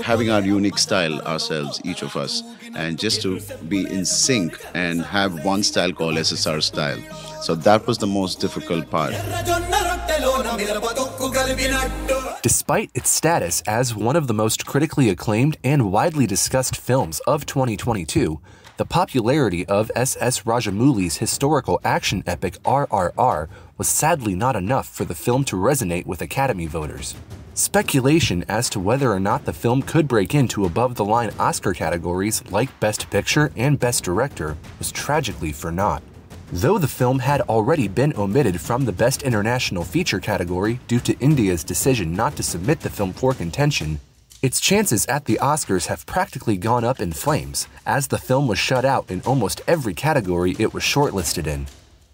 Having our unique style ourselves, each of us, and just to be in sync and have one style called SSR style. So that was the most difficult part. Despite its status as one of the most critically acclaimed and widely discussed films of 2022, the popularity of S.S. Rajamouli's historical action epic RRR was sadly not enough for the film to resonate with Academy voters. Speculation as to whether or not the film could break into above-the-line Oscar categories like Best Picture and Best Director was tragically for naught. Though the film had already been omitted from the Best International Feature category due to India's decision not to submit the film for contention, its chances at the Oscars have practically gone up in flames, as the film was shut out in almost every category it was shortlisted in.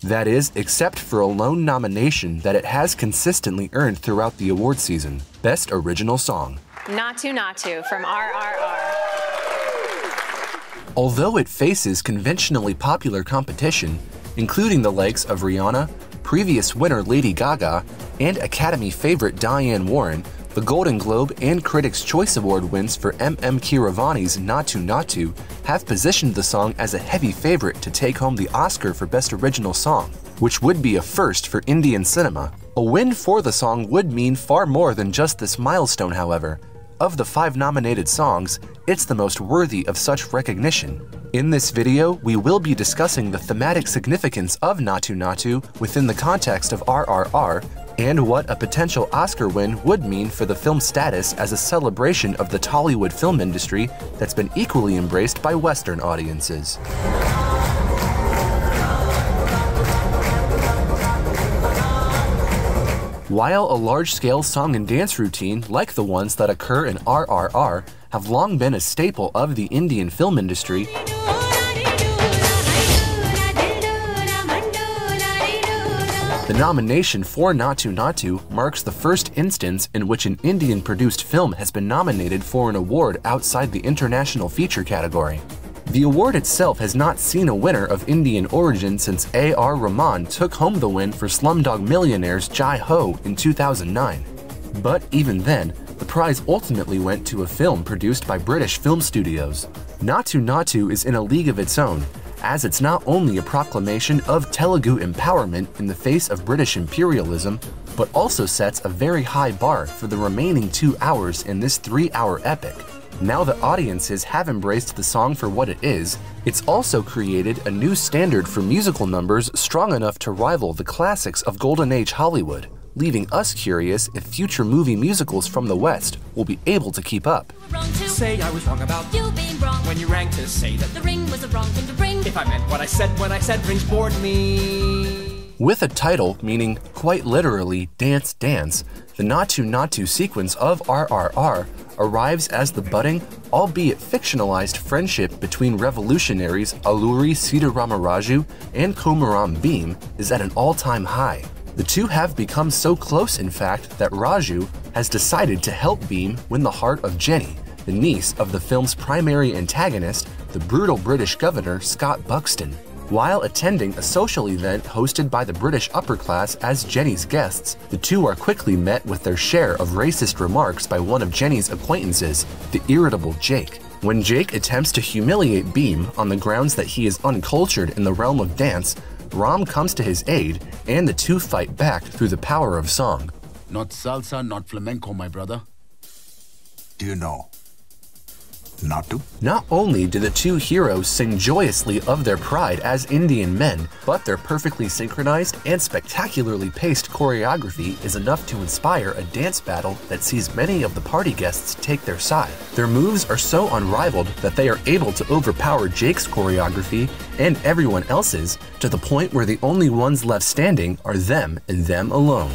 That is, except for a lone nomination that it has consistently earned throughout the award season, Best Original Song. Naatu Naatu from RRR. Although it faces conventionally popular competition, including the likes of Rihanna, previous winner Lady Gaga, and Academy favorite Diane Warren, the Golden Globe and Critics' Choice Award wins for M.M. Keeravani's Naatu Naatu have positioned the song as a heavy favorite to take home the Oscar for Best Original Song, which would be a first for Indian cinema. A win for the song would mean far more than just this milestone, however. Of the 5 nominated songs, it's the most worthy of such recognition. In this video, we will be discussing the thematic significance of Naatu Naatu within the context of RRR, and what a potential Oscar win would mean for the film's status as a celebration of the Tollywood film industry that's been equally embraced by Western audiences. While a large-scale song and dance routine like the ones that occur in RRR have long been a staple of the Indian film industry, the nomination for Naatu Naatu marks the first instance in which an Indian-produced film has been nominated for an award outside the international feature category. The award itself has not seen a winner of Indian origin since A.R. Rahman took home the win for Slumdog Millionaire's Jai Ho in 2009. But even then, the prize ultimately went to a film produced by British film studios. Naatu Naatu is in a league of its own, as it's not only a proclamation of Telugu empowerment in the face of British imperialism, but also sets a very high bar for the remaining 2 hours in this 3-hour epic. Now that audiences have embraced the song for what it is, it's also created a new standard for musical numbers strong enough to rival the classics of Golden Age Hollywood, leaving us curious if future movie musicals from the West will be able to keep up. Say I was wrong about you being wrong when you rang to say that the ring was the wrong thing to bring. If I meant what I said when I said rings bored me. With a title meaning quite literally Dance Dance, the Naatu Naatu sequence of RRR arrives as the budding, albeit fictionalized friendship between revolutionaries Alluri Sitaramaraju and Komaram Bhim is at an all-time high. The two have become so close, in fact, that Raju has decided to help Bhim win the heart of Jenny, the niece of the film's primary antagonist, the brutal British governor Scott Buxton. While attending a social event hosted by the British upper class as Jenny's guests, the two are quickly met with their share of racist remarks by one of Jenny's acquaintances, the irritable Jake. When Jake attempts to humiliate Bhim on the grounds that he is uncultured in the realm of dance, Ram comes to his aid, and the two fight back through the power of song. Not salsa, not flamenco, my brother. Do you know Naatu? Not only do the two heroes sing joyously of their pride as Indian men, but their perfectly synchronized and spectacularly paced choreography is enough to inspire a dance battle that sees many of the party guests take their side. Their moves are so unrivaled that they are able to overpower Jake's choreography and everyone else's, to the point where the only ones left standing are them and them alone.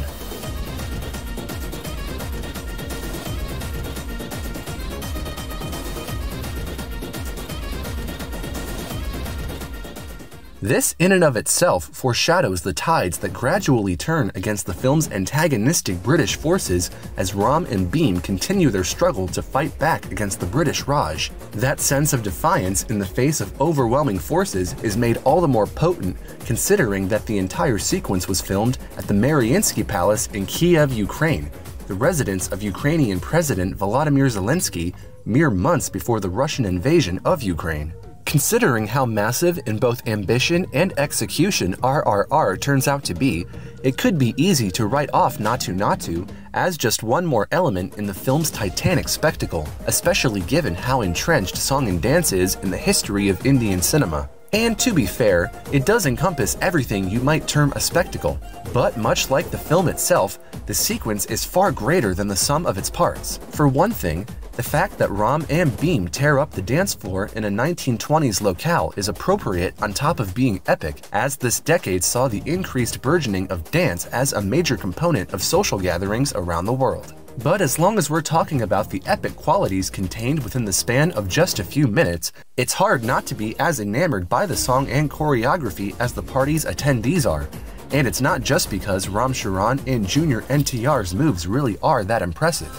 This in and of itself foreshadows the tides that gradually turn against the film's antagonistic British forces as Ram and Bhim continue their struggle to fight back against the British Raj. That sense of defiance in the face of overwhelming forces is made all the more potent considering that the entire sequence was filmed at the Mariinsky Palace in Kiev, Ukraine. the residence of Ukrainian President Volodymyr Zelensky mere months before the Russian invasion of Ukraine. Considering how massive in both ambition and execution RRR turns out to be, it could be easy to write off Naatu Naatu as just one more element in the film's titanic spectacle, especially given how entrenched song and dance is in the history of Indian cinema. And to be fair, it does encompass everything you might term a spectacle, but much like the film itself, the sequence is far greater than the sum of its parts. For one thing, the fact that Ram and Beam tear up the dance floor in a 1920s locale is appropriate on top of being epic, as this decade saw the increased burgeoning of dance as a major component of social gatherings around the world. But as long as we're talking about the epic qualities contained within the span of just a few minutes, it's hard not to be as enamored by the song and choreography as the party's attendees are. And it's not just because Ram Charan and Junior NTR's moves really are that impressive.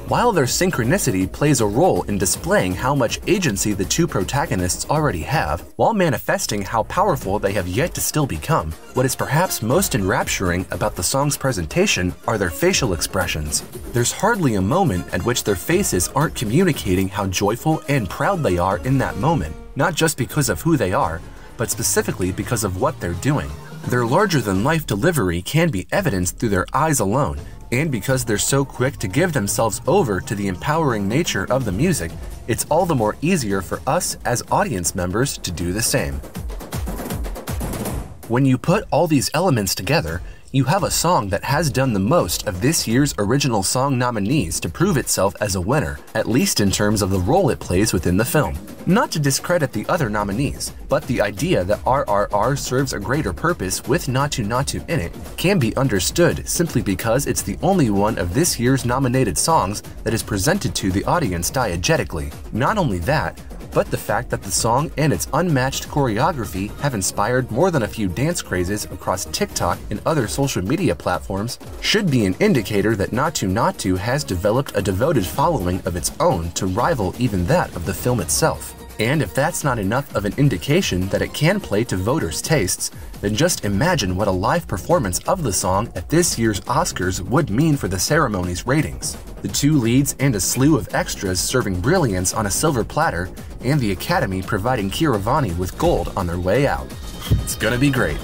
While their synchronicity plays a role in displaying how much agency the two protagonists already have, while manifesting how powerful they have yet to still become, what is perhaps most enrapturing about the song's presentation are their facial expressions. There's hardly a moment at which their faces aren't communicating how joyful and proud they are in that moment, not just because of who they are, but specifically because of what they're doing. Their larger-than-life delivery can be evidenced through their eyes alone, and because they're so quick to give themselves over to the empowering nature of the music, it's all the more easier for us as audience members to do the same. When you put all these elements together, you have a song that has done the most of this year's original song nominees to prove itself as a winner, at least in terms of the role it plays within the film. Not to discredit the other nominees, but the idea that RRR serves a greater purpose with Naatu Naatu in it can be understood simply because it's the only one of this year's nominated songs that is presented to the audience diegetically. Not only that, but the fact that the song and its unmatched choreography have inspired more than a few dance crazes across TikTok and other social media platforms should be an indicator that Naatu Naatu has developed a devoted following of its own to rival even that of the film itself. And if that's not enough of an indication that it can play to voters' tastes, then just imagine what a live performance of the song at this year's Oscars would mean for the ceremony's ratings. The two leads and a slew of extras serving brilliance on a silver platter, and the Academy providing Keeravani with gold on their way out. It's gonna be great.